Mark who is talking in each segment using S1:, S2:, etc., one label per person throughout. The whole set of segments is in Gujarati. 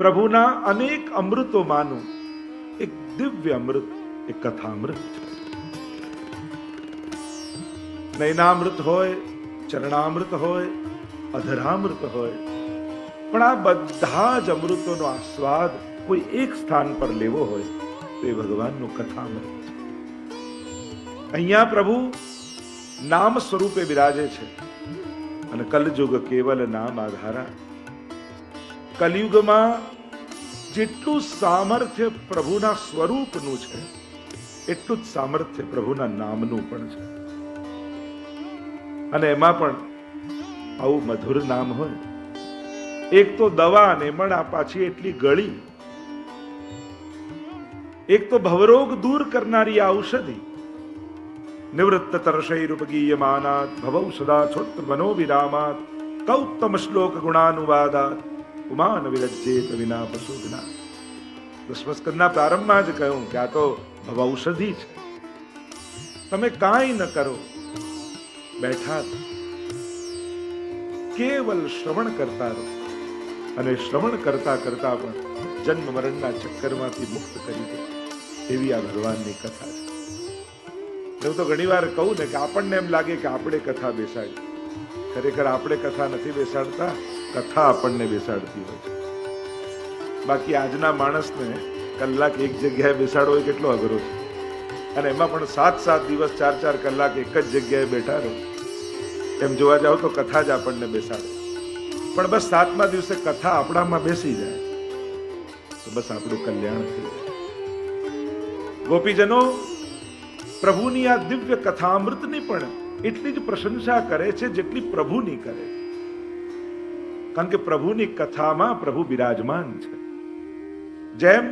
S1: પ્રભુના અનેક અમૃતોમાંનું એક દિવ્ય અમૃત, એક કથામૃત છે. નયનામૃત હોય, ચરણામૃત હોય, અધરામૃત હોય, પણ આ બધા જ અમૃતોનો આસ્વાદ કોઈ એક સ્થાન પર લેવો હોય તો એ ભગવાનનું કથામૃત છે. અહીંયા પ્રભુ નામ સ્વરૂપે બિરાજે છે અને કલયુગ કેવલ નામ આધારા. કલયુગમાં જેટલું સામર્થ્ય પ્રભુના સ્વરૂપનું છે એટલું જ સામર્થ્ય પ્રભુના નામનું પણ છે. અને એમાં પણ આવું મધુર નામ હોય. એક તો દવા અને એમાં પાછી એટલી ગળી, એક તો ભવરોગ દૂર કરનારી ઔષધિ. નિવૃત્ત તર્ષૈરુપગીયમાનાત ભવૌ સદા છોત્ર મનો વિરામાત કૌત્તમ શ્લોક ગુણાનુવાદાત ઉમાન વિરજ્યેત વિના પશુજ્ઞા. દસમા સ્કંદના પ્રારંભમાં જ કહ્યું કે આ તો ભવૌષધિ છે. તમે કાંઈ ન કરો, બેઠા કેવલ શ્રવણ કરતા રહો અને શ્રવણ કરતા કરતા પણ જન્મ મરણના ચક્કરમાંથી મુક્ત કરી દે એવી આ ભગવાનની કથા છે. હું તો ઘણી વાર કહું ને કે આપણને એમ લાગે કે આપણે કથા બેસાડી, ખરેખર આપણે કથા નથી બેસાડતા, કથા આપણને બેસાડતી હોય છે. બાકી આજના માણસને કલાક એક જગ્યાએ બેસાડવો એ કેટલો અઘરો છે. અને એમાં પણ 7-7 દિવસ 4-4 કલાક એક જ જગ્યાએ બેઠા રહો. એમ જોવા જાવ તો કથા જ આપણને બેસાડે. પણ બસ 7મા દિવસે કથા આપણામાં બેસી જાય તો બસ આપણું કલ્યાણ થઈ જાય. ગોપીજનો પ્રભુની આ દિવ્ય કથામૃતની પણ એટલી જ પ્રશંસા કરે છે જેટલી પ્રભુની કરે. કારણ કે પ્રભુની કથામાં પ્રભુ બિરાજમાન છે. જેમ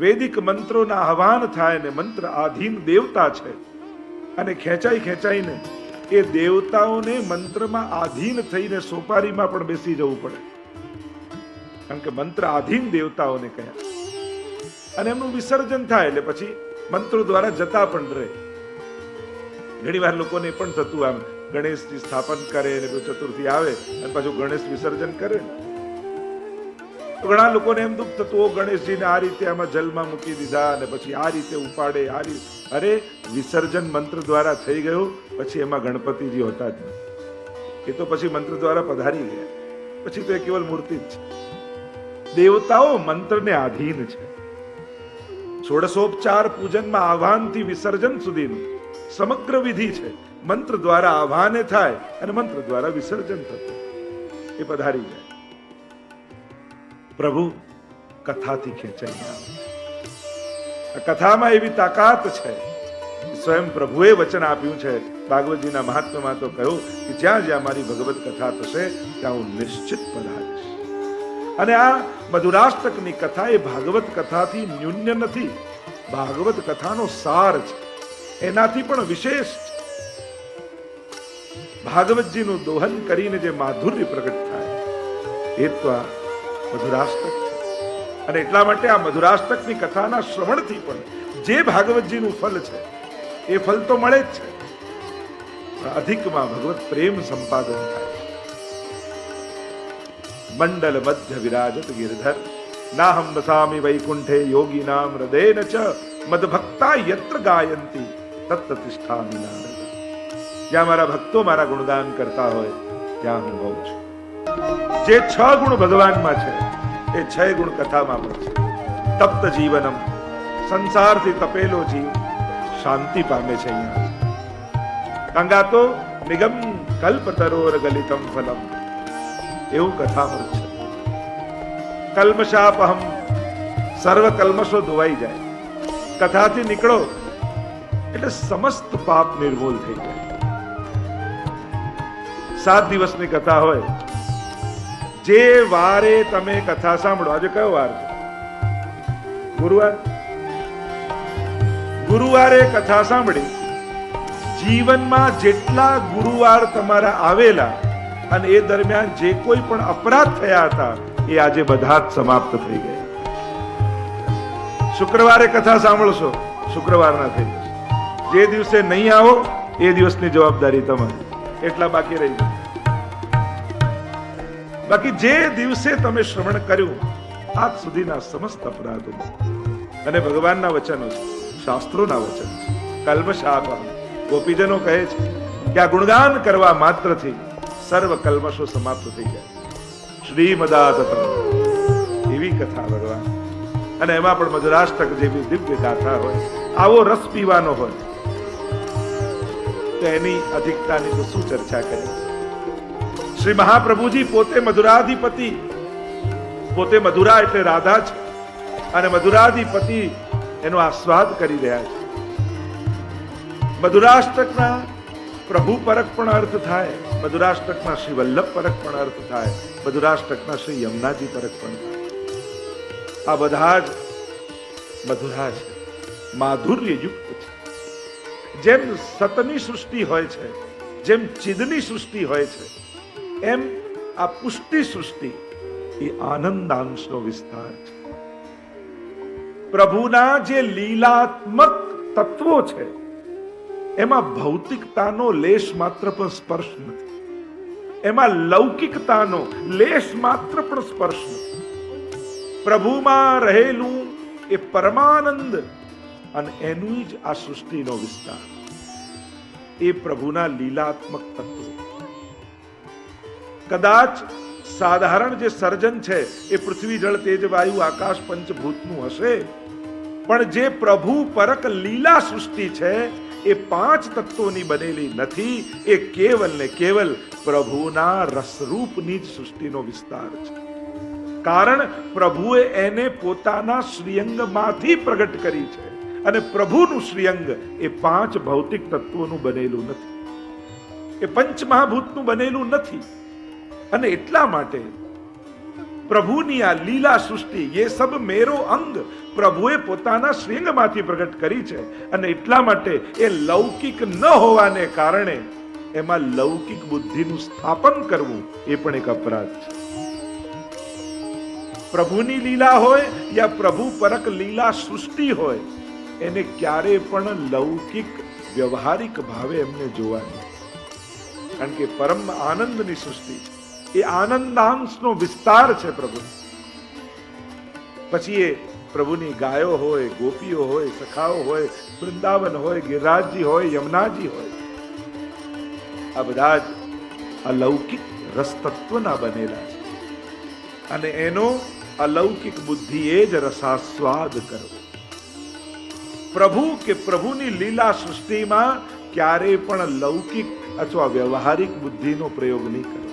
S1: વૈદિક મંત્રોના આહવાન થાય ને મંત્ર આધીન દેવતા છે અને ખેંચાઈને એ દેવતાઓને મંત્રમાં આધીન થઈને સોપારીમાં પણ બેસી જવું પડે. કારણ કે મંત્ર આધીન દેવતાઓને કહ્યા અને એમનું વિસર્જન થાય એટલે પછી મંત્રો દ્વારા જતા પણ રહે. ઘણી વાર લોકોને પણ થતું આમ ગણેશજી સ્થાપન કરે ને ચતુર્થી આવે અને પાછું ગણેશ વિસર્જન કરે ને તો ઘણા લોકોને એમ દુઃખ થતું, ઓ ગણેશજીને આ રીતે આમાં જલમાં મૂકી દીધા અને પછી આ રીતે ઉપાડે, આ રીતે. અરે વિસર્જન મંત્ર દ્વારા થઈ ગયું, પછી એમાં ગણપતિજી હોતા જ નથી. એ તો પછી મંત્ર દ્વારા પધારી ગયા, પછી તો એ કેવલ મૂર્તિ જ છે. દેવતાઓ મંત્રને આધીન છે. ષોડશોપચાર પૂજનમાં આહવાનથી વિસર્જન સુધીનું સમગ્ર વિધિ છે. મંત્ર દ્વારા આહવાને થાય અને મંત્ર દ્વારા વિસર્જન થતું, એ પધારી જાય. પ્રભુ કથાથી ખેંચાઈને આવે. આ કથામાં એવી તાકાત છે, સ્વયં પ્રભુએ વચન આપ્યું છે. ભાગવતજીના મહાત્મ્યમાં તો કહ્યું કે જ્યાં જ્યાં મારી ભગવત કથા થશે ત્યાં હું નિશ્ચિત પધારીશ. અને આ મધુરાષ્ટકની કથા એ ભાગવત કથાથી ન્યૂન્ય નથી, ભાગવત કથાનો સાર છે, એનાથી પણ વિશેષ છે. ભાગવતજીનું દોહન કરીને જે માધુર્ય પ્રગટ થાય એ તો આ મધુરાષ્ટક છે. અને એટલા માટે આ મધુરાષ્ટકની કથાના શ્રવણથી પણ જે ભાગવતજીનું ફલ છે એ ફલ તો મળે જ છે, અધિકમાં ભગવત પ્રેમ સંપાદન થાય. મંડલ મધ્ય વિરાજત ગિરધર નાહમ વસામિ વૈકુંઠે યોગીનામ હૃદયન ચ મદભક્તા યત્ર ગાયંતી તત્ર તિષ્ઠામિ નારદ. જ્યાં મારા ભક્તો મારા ગુણગાન કરતા હોય ત્યાં હું હોઉં છું. જે 6 ગુણ ભગવાનમાં છે એ 6 ગુણ કથામાં પણ છે. તપ્ત જીવનમ, સંસારથી તપેલો જીવ શાંતિ પામે છે. અહીંયા ગંગા તો નિગમ કલ્પતરોર ગલિતમ ફલમ, એવું કથામાં છે. કલ્મશાપહમ, સર્વ કલ્મશો ધોવાઈ જાય. કથાથી નીકળો એટલે સમસ્ત પાપ નિર્મૂલ થઈ જાય. 7 દિવસની કથા હોય. જે વારે તમે કથા સાંભળો, આજે કયો વાર છે? ગુરુવાર. ગુરુવારે કથા સાંભળી, જીવનમાં જેટલા ગુરુવાર તમારા આવેલા અને એ દરમિયાન જે કોઈ પણ અપરાધ થયા હતા એ આજે બધા જ સમાપ્ત થઈ ગયા. શુક્રવારે કથા સાંભળશો, શુક્રવારના થઈ જશે. જે દિવસે નહીં આવો એ દિવસની જવાબદારી તમારી, એટલા બાકી રહી જાય. બાકી જે દિવસે તમે શ્રવણ કર્યું આજ સુધીના સમસ્ત અપરાધો અને ભગવાનના વચનો છે, શાસ્ત્રોના વચન છે. કલ્મશાપ ગોપીજનો કહે છે કે આ ગુણગાન કરવા માત્રથી સર્વ કલ્મશો સમાપ્ત થઈ જાય. શ્રીમદાતતમ એવી કથા ભગવાન, અને એમાં પણ મધુરાષ્ટક જેવી દિવ્ય ગાથા હોય, આવો રસ પીવાનો હોય તો એની અધિકતાની તો શું ચર્ચા કરી. શ્રી મહાપ્રભુજી પોતે મધુરાધિપતિ, પોતે મધુરા એટલે રાધા છે, અને મધુરાધિપતિ એનો આસ્વાદ કરી રહ્યા છે. મધુરાષ્ટકના પ્રભુ પરક પણ અર્થ થાય, મધુરાષ્ટકના શ્રી વલ્લભ પરક પણ અર્થ થાય, મધુરાષ્ટકના શ્રી યમુનાજી પરક પણ થાય. આ બધા જ મધુરા છે, માધુર્ય યુક્ત છે. જેમ સતની સૃષ્ટિ હોય છે, જેમ ચિદની સૃષ્ટિ હોય છે, એમ આ પુષ્ટિ સૃષ્ટિ એ આનંદાંશનો વિસ્તાર છે. પ્રભુના જે લીલાત્મક તત્વો છે એમાં ભૌતિકતાનો લેશ માત્ર પણ સ્પર્શ નથી, એમાં લૌકિકતાનો લેશ માત્ર પણ સ્પર્શ નથી. પ્રભુમાં રહેલું એ પરમાનંદ અને એનું જ આ સૃષ્ટિનો વિસ્તાર, એ પ્રભુના લીલાત્મક તત્વો. કદાચ સાધારણ જે સર્જન છે એ પૃથ્વી જળ તેજ વાયુ આકાશ પંચભૂતનું હશે, પણ જે પ્રભુ પરક લીલા સૃષ્ટિ છે એ પાંચ તત્વોની બનેલી નથી, એ કેવલ ને કેવલ પ્રભુના રસરૂપની જ સૃષ્ટિનો વિસ્તાર છે. કારણ પ્રભુએ એને પોતાના શ્રીઅંગમાંથી પ્રગટ કરી છે, અને પ્રભુનું શ્રીઅંગ એ પાંચ ભૌતિક તત્વોનું બનેલું નથી, એ પંચમહાભૂતનું બનેલું નથી. અને એટલા માટે પ્રભુની આ લીલા સૃષ્ટિ એ સબ મેરો અંગ પ્રભુએ પોતાના શ્રીઅંગમાંથી પ્રગટ કરી છે, અને એટલા માટે એ લૌકિક ન હોવાને કારણે એમાં લૌકિક બુદ્ધિનું સ્થાપન કરવું એ પણ એક અપરાધ છે. પ્રભુની લીલા હોય યા પ્રભુ પરક લીલા સૃષ્ટિ હોય, એને ક્યારે પણ લૌકિક વ્યવહારિક ભાવે એમને જોવાની, કારણ કે પરમ આનંદની સૃષ્ટિ છે, એ આનંદાંશનો વિસ્તાર છે પ્રભુ. પછી એ પ્રભુની ગાયો હોય, ગોપીઓ હોય, સખાઓ હોય, વૃંદાવન હોય, ગિરિરાજજી હોય, યમુનાજી હોય, આ બધા જ અલૌકિક રસતત્વના બનેલા છે, અને એનો અલૌકિક બુદ્ધિએ જ રસાસ્વાદ કરવો. પ્રભુ કે પ્રભુની લીલા સૃષ્ટિમાં ક્યારે પણ લૌકિક અથવા વ્યવહારિક બુદ્ધિનો પ્રયોગ નહીં કરવો.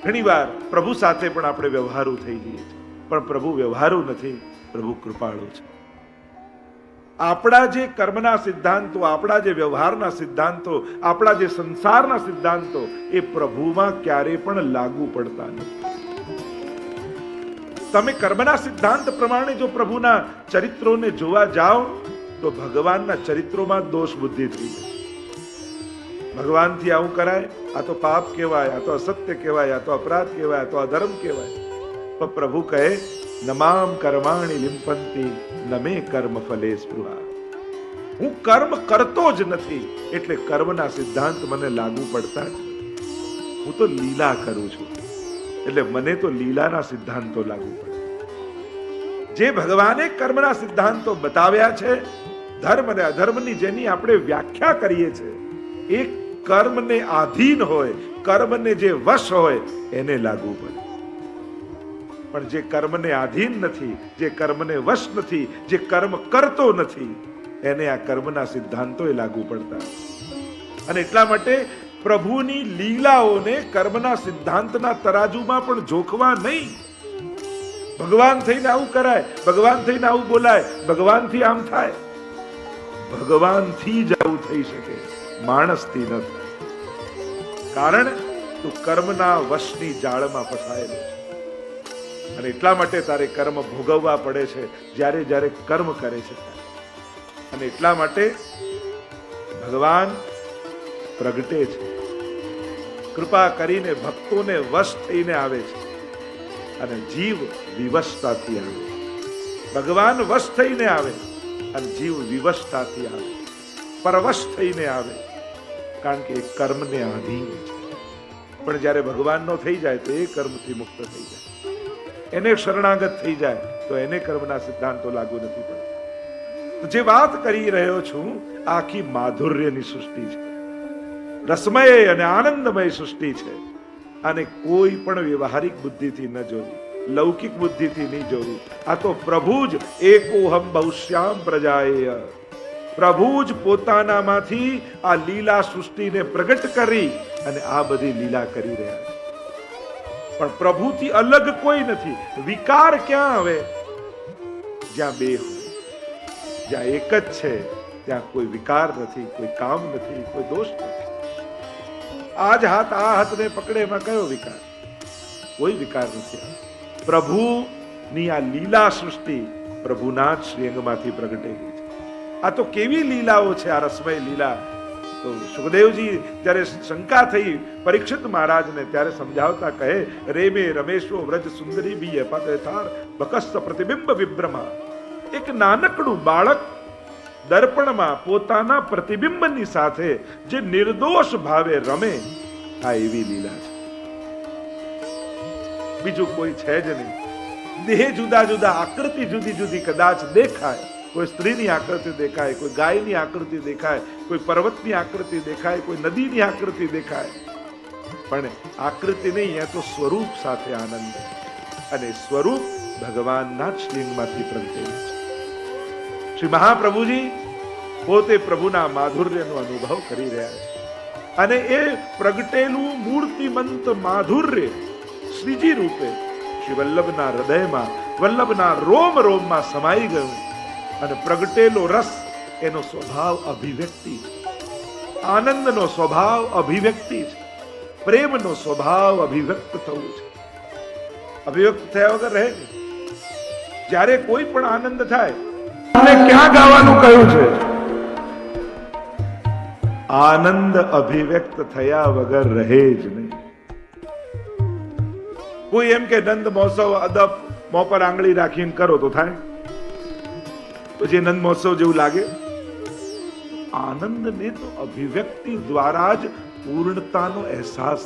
S1: ઘણી વાર પ્રભુ સાથે પણ આપણે વ્યવહારુ થઈ જઈએ છીએ, પણ પ્રભુ વ્યવહારુ નથી, પ્રભુ કૃપાળુ છે. આપણા જે કર્મના સિદ્ધાંતો, આપણા જે વ્યવહારના સિદ્ધાંતો, આપણા જે સંસારના સિદ્ધાંતો એ પ્રભુમાં ક્યારે પણ લાગુ પડતા નથી. તમે કર્મના સિદ્ધાંત પ્રમાણે જો પ્રભુના ચરિત્રોને જોવા જાઓ તો ભગવાનના ચરિત્રોમાં દોષ બુદ્ધિ થઈ જાય. ભગવાનથી આવું કરાય, આ તો પાપ કહેવાય, આ તો અસત્ય કહેવાય, આ તો અપરાધ કહેવાય, આ તો અધર્મ કહેવાય. પણ પ્રભુ કહે નમામ કર્માણી લિંપંતી નમે કર્મ ફલે સ્પૃહા. હું કર્મ કરતો જ નથી, એટલે કર્મના સિદ્ધાંત મને લાગુ પડતા જ નથી. હું તો લીલા કરું છું, એટલે મને તો લીલાના સિદ્ધાંતો લાગુ પડે. જે ભગવાને કર્મના સિદ્ધાંતો બતાવ્યા છે, ધર્મ અને અધર્મની જેની આપણે વ્યાખ્યા કરીએ છીએ, એ કર્મને આધીન હોય, કર્મને જે વશ હોય એને લાગુ પડે. પણ જે કર્મને આધીન નથી, જે કર્મને વશ નથી, જે કર્મ કરતો નથી, એને આ કર્મના સિદ્ધાંતો એ લાગુ પડતા. અને એટલા માટે પ્રભુની લીલાઓને કર્મના સિદ્ધાંતના તરાજુમાં પણ જોખવા નહીં. ભગવાન થઈને આવું કરાય, ભગવાન થઈને આવું બોલાય, ભગવાનથી આમ થાય. ભગવાનથી જ આવું થઈ શકે, માણસથી ન થાય. કારણ તું કર્મના વશની જાળમાં ફસાયેલો છે, અને એટલા માટે તારે કર્મ ભોગવવા પડે છે જ્યારે જ્યારે કર્મ કરે છે. અને એટલા માટે ભગવાન પ્રગટે છે, કૃપા કરીને ભક્તોને વશ થઈને આવે છે, અને જીવ વિવશતાથી આવે. ભગવાન વશ થઈને આવે અને જીવ વિવશતાથી આવે, પરવશ થઈને આવે, કારણ કે એ કર્મને આધીન છે. પણ જ્યારે ભગવાનનો થઈ જાય તો એ કર્મથી મુક્ત થઈ જાય. એને શરણાગત થઈ જાય તો એને કર્મના સિદ્ધાંતો લાગુ નથી પડતા. તો જે વાત કરી રહ્યો છું આખી માધુર્યની સૃષ્ટિ છે, રસમય અને આનંદમય સૃષ્ટિ છે. અને કોઈ પણ વ્યવહારિક બુદ્ધિથી ન જોવી, લૌકિક બુદ્ધિથી નહીં જોવી. આ તો પ્રભુ જ એકોહમ બહુશ્યામ પ્રજાએય, પ્રભુ જ પોતાનામાંથી આ લીલા સૃષ્ટિને પ્રગટ કરી અને આ બધી લીલા કરી રહ્યા છે. પણ પ્રભુથી અલગ કોઈ નથી. વિકાર ક્યાં આવે? જ્યાં બે હોય. જ્યાં એક જ છે ત્યાં કોઈ વિકાર નથી, કોઈ કામ નથી, કોઈ દોષ નથી. આજ હાથ આ હાથને પકડે એમાં કયો વિકાર? કોઈ વિકાર નથી. પ્રભુની આ લીલા સૃષ્ટિ પ્રભુના જ શ્રીઅંગમાંથી પ્રગટેલી છે. આ તો કેવી લીલાઓ છે, આ રસમય લીલા. તો સુખદેવજી જ્યારે શંકા થઈ પરીક્ષિત મહારાજને, ત્યારે સમજાવતા કહે, રેમે રમેશો વ્રજ સુંદરી બી પતેથાર બકસ્ત પ્રતિબિંબ વિભ્રમા. એક નાનકડું બાળક દર્પણમાં પોતાના પ્રતિબિંબની સાથે જે નિર્દોષ ભાવે રમે, આ એવી લીલા છે. બીજું કોઈ છે જ નહીં. દેહ જુદા જુદા, આકૃતિ જુદી જુદી કદાચ દેખાય. કોઈ સ્ત્રીની આકૃતિ દેખાય, કોઈ ગાયની આકૃતિ દેખાય, કોઈ પર્વતની આકૃતિ દેખાય, કોઈ નદીની આકૃતિ દેખાય, પણ આકૃતિ નહીં, એ તો સ્વરૂપ સાથે આનંદ. અને સ્વરૂપ ભગવાનના જ શ્રીંગમાંથી પ્રગટેલું છે. શ્રી મહાપ્રભુજી પોતે પ્રભુના માધુર્યનો અનુભવ કરી રહ્યા છે. અને એ પ્રગટેલું મૂર્તિમંત માધુર્ય શ્રીજી રૂપે શ્રી વલ્લભના હૃદયમાં, વલ્લભના રોમ રોમમાં સમાઈ ગયું. અને પ્રગટેલો રસ એનો સ્વભાવ અભિવ્યક્તિ છે, આનંદનો સ્વભાવ અભિવ્યક્તિ છે, પ્રેમનો સ્વભાવ અભિવ્યક્ત થવું છે. અભિવ્યક્ત થયા વગર રહે નહીં. જ્યારે કોઈ પણ આનંદ થાય, ક્યાં ગાવાનું કહ્યું છે? આનંદ અભિવ્યક્ત થયા વગર રહે જ નહીં. કોઈ એમ કે નંદ મહોત્સવ અદબ મોં પર આંગળી રાખીને કરો તો થાય? પછી નંદ મહોત્સવ જેવું લાગે? આનંદને તો અભિવ્યક્તિ દ્વારા જ પૂર્ણતાનો અહેસાસ